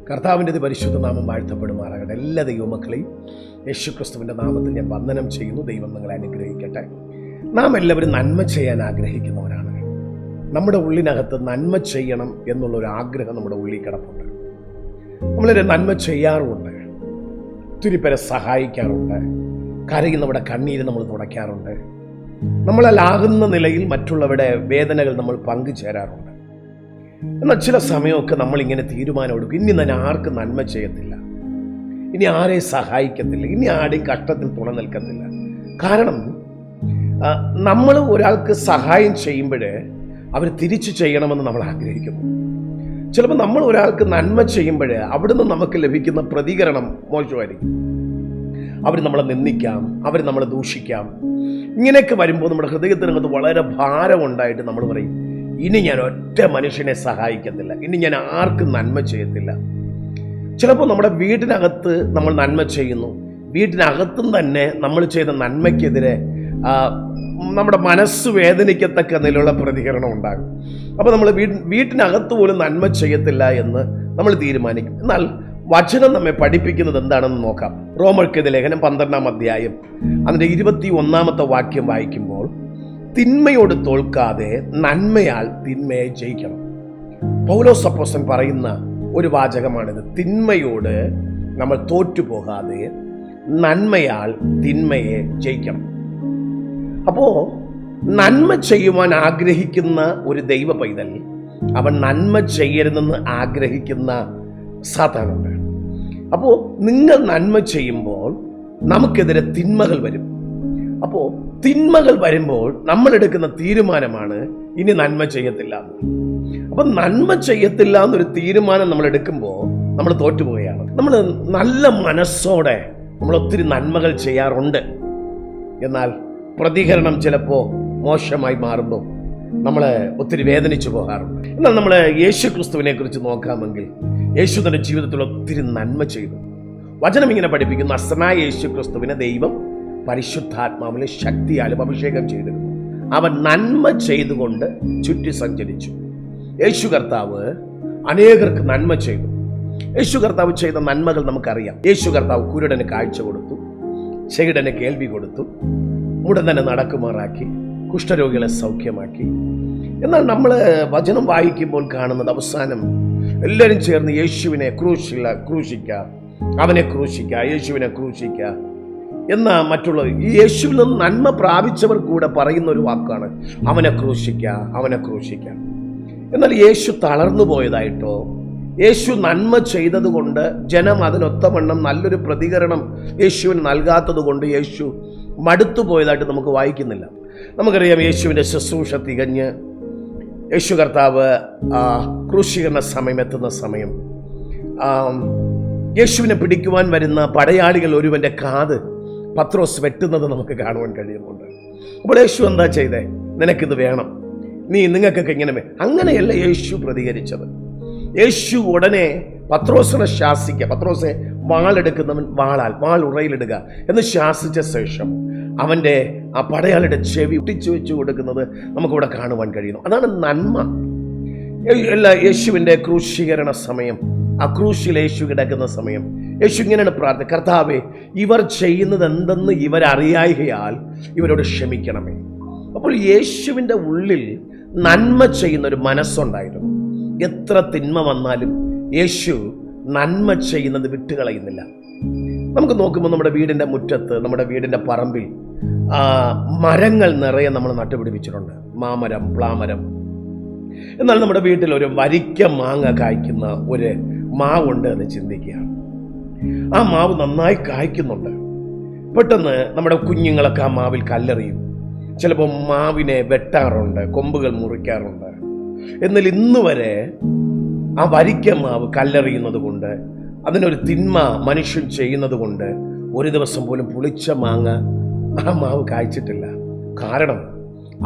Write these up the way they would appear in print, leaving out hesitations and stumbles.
കർത്താവിൻ്റെ പരിശുദ്ധ നാമം വാഴ്ത്തപ്പെടുമാറാകട്ടെ. എല്ലാ ദൈവമക്കളെയും യേശുക്രിസ്തുവിൻ്റെ നാമത്തിൽ ഞാൻ വന്ദനം ചെയ്യുന്നു. ദൈവം നിങ്ങളെ അനുഗ്രഹിക്കട്ടെ. നാം എല്ലാവരും നന്മ ചെയ്യാൻ ആഗ്രഹിക്കുന്നവരാണ്. നമ്മുടെ ഉള്ളിനകത്ത് നന്മ ചെയ്യണം എന്നുള്ളൊരു ആഗ്രഹം നമ്മുടെ ഉള്ളിൽ കിടപ്പുണ്ട്. നമ്മളൊരു നന്മ ചെയ്യാറുമുണ്ട്, ഒത്തിരി പേരെ സഹായിക്കാറുണ്ട്, കരയുന്നവരുടെ കണ്ണീര് നമ്മൾ തുടയ്ക്കാറുണ്ട്. നമ്മളാകുന്ന നിലയിൽ മറ്റുള്ളവരുടെ വേദനകൾ നമ്മൾ പങ്കുചേരാറുണ്ട്. എന്നാൽ ചില സമയമൊക്കെ നമ്മളിങ്ങനെ തീരുമാനമെടുക്കും, ഇനി ഞാൻ ആർക്കും നന്മ ചെയ്യത്തില്ല, ഇനി ആരെയും സഹായിക്കത്തില്ല, ഇനി ആരുടെയും കഷ്ടത്തിൽ തുണ നിൽക്കത്തില്ല. കാരണം നമ്മൾ ഒരാൾക്ക് സഹായം ചെയ്യുമ്പോൾ അവർ തിരിച്ചു ചെയ്യണമെന്ന് നമ്മൾ ആഗ്രഹിക്കുന്നു. ചിലപ്പോൾ നമ്മൾ ഒരാൾക്ക് നന്മ ചെയ്യുമ്പോൾ അവിടുന്ന് നമുക്ക് ലഭിക്കുന്ന പ്രതികരണം മോശമായിരിക്കും. അവർ നമ്മളെ നിന്ദിക്കാം, അവർ നമ്മളെ ദൂഷിക്കാം. ഇങ്ങനെയൊക്കെ വരുമ്പോൾ നമ്മുടെ ഹൃദയത്തിനകത്ത് വളരെ ഭാരമുണ്ടായിട്ട് നമ്മൾ പറയും, ഇനി ഞാൻ ഒറ്റ മനുഷ്യനെ സഹായിക്കത്തില്ല, ഇനി ഞാൻ ആർക്കും നന്മ ചെയ്യത്തില്ല. ചിലപ്പോൾ നമ്മുടെ വീട്ടിനകത്ത് നമ്മൾ നന്മ ചെയ്യുന്നു, വീട്ടിനകത്തും തന്നെ നമ്മൾ ചെയ്ത നന്മയ്ക്കെതിരെ നമ്മുടെ മനസ്സ് വേദനിക്കത്തക്ക നിലയുള്ള പ്രതികരണം ഉണ്ടാകും. അപ്പോൾ നമ്മൾ വീട്ടിനകത്ത് പോലും നന്മ ചെയ്യത്തില്ല എന്ന് നമ്മൾ തീരുമാനിക്കും. എന്നാൽ വചനം നമ്മെ പഠിപ്പിക്കുന്നത് എന്താണെന്ന് നോക്കാം. റോമർക്കെതിരെ ലേഖനം 12-ാം അധ്യായം അതിൻ്റെ 21-ാമത്തെ വാക്യം വായിക്കുമ്പോൾ, തിന്മയോട് തോൽക്കാതെ നന്മയാൽ തിന്മയെ ജയിക്കണം. പൗലോസ് അപ്പോസ്തലൻ പറയുന്ന ഒരു വാചകമാണിത്. തിന്മയോട് നമ്മൾ തോറ്റുപോകാതെ നന്മയാൽ തിന്മയെ ജയിക്കണം. അപ്പോ നന്മ ചെയ്യുവാൻ ആഗ്രഹിക്കുന്ന ഒരു ദൈവ പൈതൽ, അവൻ നന്മ ചെയ്യരുതെന്ന് ആഗ്രഹിക്കുന്ന സാത്താനുണ്ട്. അപ്പോൾ നിങ്ങൾ നന്മ ചെയ്യുമ്പോൾ നമുക്കെതിരെ തിന്മകൾ വരും. അപ്പോൾ തിന്മകൾ വരുമ്പോൾ നമ്മൾ എടുക്കുന്ന തീരുമാനമാണ് ഇനി നന്മ ചെയ്യത്തില്ല എന്ന്. അപ്പം നന്മ ചെയ്യത്തില്ല എന്നൊരു തീരുമാനം നമ്മൾ എടുക്കുമ്പോൾ നമ്മൾ തോറ്റുപോവുകയാണ്. നമ്മൾ നല്ല മനസ്സോടെ നമ്മൾ ഒത്തിരി നന്മകൾ ചെയ്യാറുണ്ട്. എന്നാൽ പ്രതികരണം ചിലപ്പോൾ മോശമായി മാറുമ്പോൾ നമ്മൾ ഒത്തിരി വേദനിച്ചു പോകാറുണ്ട്. എന്നാൽ നമ്മൾ യേശു ക്രിസ്തുവിനെ കുറിച്ച് നോക്കാമെങ്കിൽ, യേശു തന്റെ ജീവിതത്തിൽ ഒത്തിരി നന്മ ചെയ്തു. വചനം ഇങ്ങനെ പഠിപ്പിക്കുന്നു, നസ്രനായ യേശു ക്രിസ്തുവിനെ ദൈവം പരിശുദ്ധാത്മാവിലെ ശക്തിയാലും അഭിഷേകം ചെയ്തിരുന്നു. അവൻ നന്മ ചെയ്തുകൊണ്ട് ചുറ്റി സഞ്ചരിച്ചു. യേശു കർത്താവ് അനേകർക്ക് നന്മ ചെയ്തു. യേശു കർത്താവ് ചെയ്ത നന്മകൾ നമുക്കറിയാം. യേശു കർത്താവ് കുരുടന് കാഴ്ച കൊടുത്തു, ചെകിടന് കേൾവി കൊടുത്തു, മുടന്തനെ നടക്കുമാറാക്കി, കുഷ്ഠരോഗികളെ സൗഖ്യമാക്കി. എന്നാൽ വചനം വായിക്കുമ്പോൾ കാണുന്നത് അവസാനം എല്ലാവരും ചേർന്ന് യേശുവിനെ ക്രൂശിക്കുക, അവനെ ക്രൂശിക്കുക, യേശുവിനെ ക്രൂശിക്കുക എന്ന മറ്റുള്ള ഈ യേശുവിൽ നിന്ന് നന്മ പ്രാപിച്ചവർ കൂടെ പറയുന്ന ഒരു വാക്കാണ്, അവനെ ക്രൂശിക്കുക, അവനെ ക്രൂശിക്കുക. എന്നാൽ യേശു തളർന്നു പോയതായിട്ടോ, യേശു നന്മ ചെയ്തത് കൊണ്ട് ജനം അതിനൊത്തവണ്ണം നല്ലൊരു പ്രതികരണം യേശുവിന് നൽകാത്തത് കൊണ്ട് യേശു മടുത്തു പോയതായിട്ട് നമുക്ക് വായിക്കുന്നില്ല. നമുക്കറിയാം, യേശുവിൻ്റെ ശുശ്രൂഷ തികഞ്ഞ് യേശു കർത്താവ് ക്രൂശീകരണ സമയം എത്തുന്ന സമയം യേശുവിനെ പിടിക്കുവാൻ വരുന്ന പടയാളികൾ ഒരുവൻ്റെ കാത് പത്രോസ് വെട്ടുന്നത് നമുക്ക് കാണുവാൻ കഴിയുന്നുണ്ട്. അപ്പോൾ യേശു എന്താ ചെയ്തേ? നിനക്കിത് വേണം, നിങ്ങൾക്കൊക്കെ ഇങ്ങനെ അങ്ങനെയല്ല യേശു പ്രതികരിച്ചത്. യേശു ഉടനെ പത്രോസിനെ ശാസിക്കുക. പത്രോസെ, വാളെടുക്കുന്നവൻ വാൾ ഉറയിലിടുക എന്ന് ശാസിച്ച ശേഷം അവൻ്റെ ആ പടയാളിയുടെ ചെവി ഒട്ടിച്ചു വെച്ചു കൊടുക്കുന്നത് നമുക്കിവിടെ കാണുവാൻ കഴിയുന്നു. അതാണ് നന്മ. യേശുവിൻ്റെ ക്രൂശീകരണ സമയം, ആ ക്രൂശിൽ യേശു കിടക്കുന്ന സമയം യേശു ഇങ്ങനെയാണ് പ്രാർത്ഥന, കർത്താവേ, ഇവർ ചെയ്യുന്നത് എന്തെന്ന് ഇവരറിയായികയാൽ ഇവരോട് ക്ഷമിക്കണമേ. അപ്പോൾ യേശുവിൻ്റെ ഉള്ളിൽ നന്മ ചെയ്യുന്ന ഒരു മനസ്സുണ്ടായിരുന്നു. എത്ര തിന്മ വന്നാലും യേശു നന്മ ചെയ്യുന്നത് വിട്ടുകളയുന്നില്ല. നമുക്ക് നോക്കുമ്പോൾ നമ്മുടെ വീടിൻ്റെ മുറ്റത്ത്, നമ്മുടെ വീടിൻ്റെ പറമ്പിൽ മരങ്ങൾ നിറയെ നമ്മൾ നട്ടുപിടിപ്പിച്ചിട്ടുണ്ട്. മാമരം, പ്ലാമരം. എന്നാൽ നമ്മുടെ വീട്ടിൽ ഒരു വരിക്ക മാങ്ങ കായ്ക്കുന്ന ഒരു മാവുണ്ട് എന്ന് ചിന്തിക്കുക. ആ മാവ് നന്നായി കായ്ക്കുന്നുണ്ട്. പെട്ടെന്ന് നമ്മുടെ കുഞ്ഞുങ്ങളൊക്കെ ആ മാവിൽ കല്ലെറിയും. ചിലപ്പോൾ മാവിനെ വെട്ടാറുണ്ട്, കൊമ്പുകൾ മുറിക്കാറുണ്ട്. എന്നാൽ ഇന്ന് വരെ ആ വരിക്ക മാവ് കല്ലെറിയുന്നത് കൊണ്ട്, അതിനൊരു തിന്മ മനുഷ്യൻ ചെയ്യുന്നത് കൊണ്ട് ഒരു ദിവസം പോലും പുളിച്ച മാങ്ങ ആ മാവ് കായ്ച്ചിട്ടില്ല. കാരണം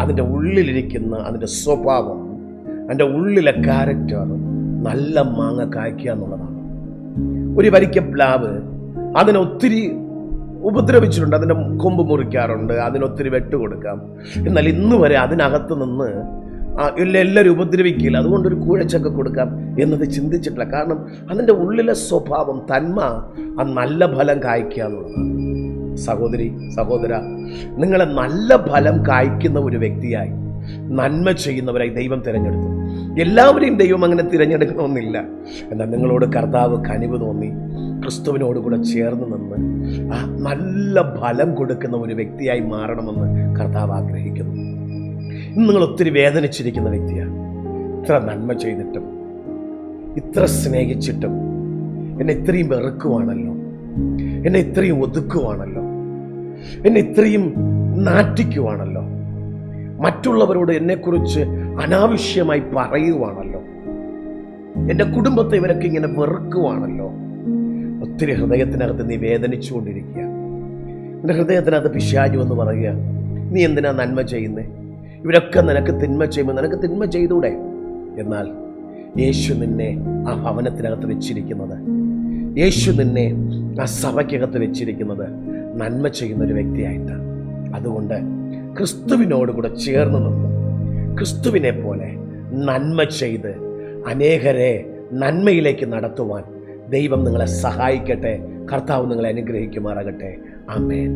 അതിൻ്റെ ഉള്ളിലിരിക്കുന്ന അതിൻ്റെ സ്വഭാവം, അതിൻ്റെ ഉള്ളിലെ ക്യാരക്ടർ നല്ല മാങ്ങ കായ്ക്കുക എന്നുള്ളതാണ്. ഒരു വരിക്ക പ്ലാവ് അതിനെ ഒത്തിരി ഉപദ്രവിച്ചിട്ടുണ്ട്, അതിൻ്റെ കൊമ്പ് മുറിക്കാറുണ്ട്, അതിനൊത്തിരി വെട്ടുകൊടുക്കാം. എന്നാൽ ഇന്ന് വരെ അതിനകത്ത് നിന്ന് എല്ലാവരും ഉപദ്രവിക്കില്ല, അതുകൊണ്ടൊരു കൂഴച്ചൊക്കെ കൊടുക്കാം എന്നത് ചിന്തിച്ചിട്ടില്ല. കാരണം അതിൻ്റെ ഉള്ളിലെ സ്വഭാവം തന്മ ആ നല്ല ഫലം കായ്ക്കുക എന്നുള്ളതാണ്. സഹോദരി സഹോദര, നിങ്ങളെ നല്ല ഫലം കായ്ക്കുന്ന ഒരു വ്യക്തിയായി, നന്മ ചെയ്യുന്നവരായി ദൈവം തിരഞ്ഞെടുത്തു. എല്ലാവരെയും ദൈവം അങ്ങനെ തിരഞ്ഞെടുക്കണമെന്നില്ല. എന്നാൽ നിങ്ങളോട് കർത്താവ് കനിവ് തോന്നി ക്രിസ്തുവിനോടുകൂടെ ചേർന്ന് നിന്ന് ആ നല്ല ഫലം കൊടുക്കുന്ന ഒരു വ്യക്തിയായി മാറണമെന്ന് കർത്താവ് ആഗ്രഹിക്കുന്നു. ഇന്ന് നിങ്ങൾ ഒത്തിരി വേദനിച്ചിരിക്കുന്ന വ്യക്തിയാണ്. ഇത്ര നന്മ ചെയ്തിട്ടും, ഇത്ര സ്നേഹിച്ചിട്ടും എന്നെ ഇത്രയും വെറുക്കുവാണല്ലോ, എന്നെ ഇത്രയും ഒതുക്കുവാണല്ലോ, എന്നെ ഇത്രയും നാറ്റിക്കുവാണല്ലോ, മറ്റുള്ളവരോട് എന്നെക്കുറിച്ച് അനാവശ്യമായി പറയുവാണല്ലോ, എൻ്റെ കുടുംബത്തെ ഇവരൊക്കെ ഇങ്ങനെ വെറുക്കുവാണല്ലോ. ഒത്തിരി ഹൃദയത്തിനകത്ത് നീ വേദനിച്ചുകൊണ്ടിരിക്കുക. എൻ്റെ ഹൃദയത്തിനകത്ത് പിശാചു എന്ന് പറയുക, നീ എന്തിനാ നന്മ ചെയ്യുന്നേ? ഇവരൊക്കെ നിനക്ക് തിന്മ ചെയ്യുമ്പോൾ നിനക്ക് തിന്മ ചെയ്തൂടെ? എന്നാൽ യേശു നിന്നെ ആ ഭവനത്തിനകത്ത് വെച്ചിരിക്കുന്നത്, യേശു നിന്നെ ആ സഭയ്ക്കകത്ത് വെച്ചിരിക്കുന്നത് നന്മ ചെയ്യുന്ന ഒരു വ്യക്തിയായിട്ടാണ്. അതുകൊണ്ട് ക്രിസ്തുവിനോടുകൂടെ ചേർന്ന് നിന്ന് ക്രിസ്തുവിനെ പോലെ നന്മ ചെയ്ത് അനേകരെ നന്മയിലേക്ക് നടത്തുവാൻ ദൈവം നിങ്ങളെ സഹായിക്കട്ടെ. കർത്താവ് നിങ്ങളെ അനുഗ്രഹിക്കുമാറാകട്ടെ. ആമേൻ.